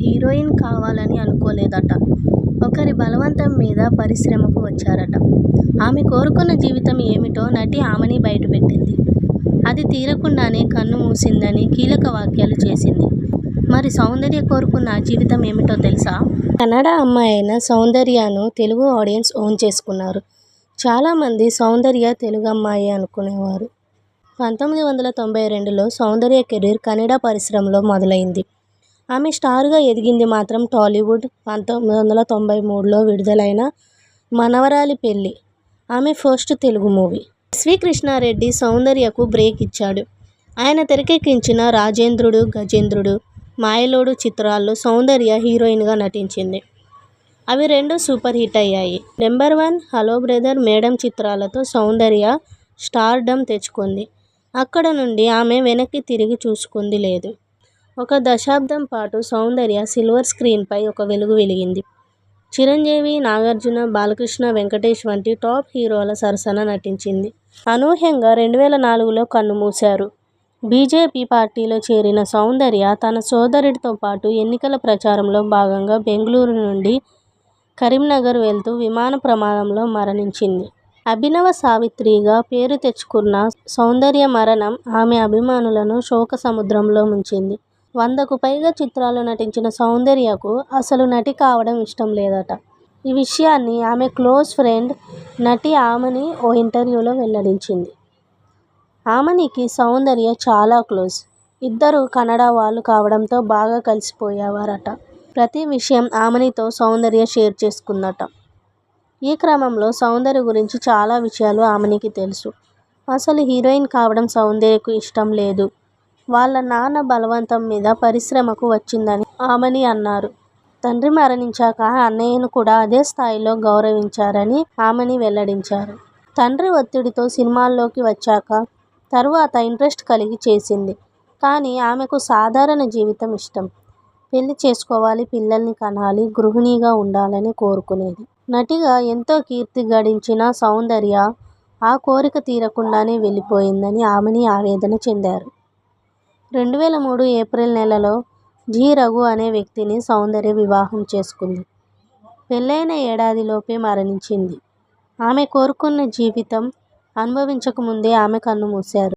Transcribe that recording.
Heroine కావాలని అనుకోలేదట. ఒకరి బలవంతం మీద పరిశ్రమకు వచ్చారట. ఆమె కోరుకున్న జీవితం ఏమిటో నటి ఆమని బయటపెట్టింది. అది తీరకుండానే కన్ను మూసిందని కీలక వ్యాఖ్యలు చేసింది. మరి సౌందర్య కోరుకున్న ఆ జీవితం ఏమిటో తెలుసా? కన్నడ అమ్మాయి అయిన సౌందర్యను తెలుగు ఆడియన్స్ ఓన్ చేసుకున్నారు. చాలామంది సౌందర్య తెలుగు అమ్మాయి అనుకునేవారు. 1992లో సౌందర్య కెరీర్ కన్నడ పరిశ్రమలో మొదలైంది. ఆమె స్టార్గా ఎదిగింది మాత్రం టాలీవుడ్. 1993లో విడుదలైన మనవరాలి పెళ్లి ఆమె first Telugu movie. S V Krishna Reddy సౌందర్యకు బ్రేక్ ఇచ్చాడు. ఆయన తెరకెక్కించిన రాజేంద్రుడు, గజేంద్రుడు, మాయలోడు చిత్రాల్లో సౌందర్య హీరోయిన్గా నటించింది. అవి రెండు సూపర్ హిట్ అయ్యాయి. నెంబర్ 1, హలో బ్రదర్, మేడం చిత్రాలతో సౌందర్య స్టార్డమ్ తెచ్చుకుంది. అక్కడ నుండి ఆమె వెనక్కి తిరిగి చూసుకుంది లేదు. ఒక దశాబ్దం పాటు సౌందర్య సిల్వర్ స్క్రీన్పై ఒక వెలుగు వెలిగింది. చిరంజీవి, నాగార్జున, బాలకృష్ణ, వెంకటేష్ వంటి టాప్ హీరోల సరసన నటించింది. అనూహ్యంగా 2004లో కన్నుమూశారు. బీజేపీ పార్టీలో చేరిన సౌందర్య తన సోదరుడితో పాటు ఎన్నికల ప్రచారంలో భాగంగా బెంగళూరు నుండి కరీంనగర్ వెళ్తూ విమాన ప్రమాదంలో మరణించింది. అభినవ సావిత్రిగా పేరు తెచ్చుకున్న సౌందర్య మరణం ఆమె అభిమానులను శోక సముద్రంలో ముంచింది. 100కు పైగా చిత్రాల్లో నటించిన సౌందర్యకు అసలు నటి కావడం ఇష్టం లేదట. ఈ విషయాన్ని ఆమె క్లోజ్ ఫ్రెండ్ నటి ఆమని ఓ ఇంటర్వ్యూలో వెల్లడించింది. ఆమనికి సౌందర్య చాలా క్లోజ్. ఇద్దరూ కన్నడ వాళ్ళు కావడంతో బాగా కలిసిపోయేవారట. ప్రతి విషయం ఆమనితో సౌందర్య షేర్ చేసుకుందట. ఈ క్రమంలో సౌందర్య గురించి చాలా విషయాలు ఆమనికి తెలుసు. అసలు హీరోయిన్ కావడం సౌందర్యకు ఇష్టం లేదు. వాళ్ళ నాన్న బలవంతం మీద పరిశ్రమకు వచ్చిందని ఆమని అన్నారు. తండ్రి మరణించాక అన్నయ్యను కూడా అదే స్థాయిలో గౌరవించారని ఆమని వెల్లడించారు. తండ్రి ఒత్తిడితో సినిమాల్లోకి వచ్చాక తరువాత ఇంట్రెస్ట్ కలిగి చేసింది. కానీ ఆమెకు సాధారణ జీవితం ఇష్టం. పెళ్లి చేసుకోవాలి, పిల్లల్ని కనాలి, గృహిణిగా ఉండాలని కోరుకునేది. నటిగా ఎంతో కీర్తి గడించిన సౌందర్య ఆ కోరిక తీరకుండానే వెళ్ళిపోయిందని ఆమని ఆవేదన చెందారు. 2003 ఏప్రిల్ నెలలో జి. రఘు అనే వ్యక్తిని సౌందర్య వివాహం చేసుకుంది. పెళ్లైన ఏడాదిలోపే మరణించింది. ఆమె కోరుకున్న జీవితం అనుభవించకముందే ఆమె కన్నుమూశారు.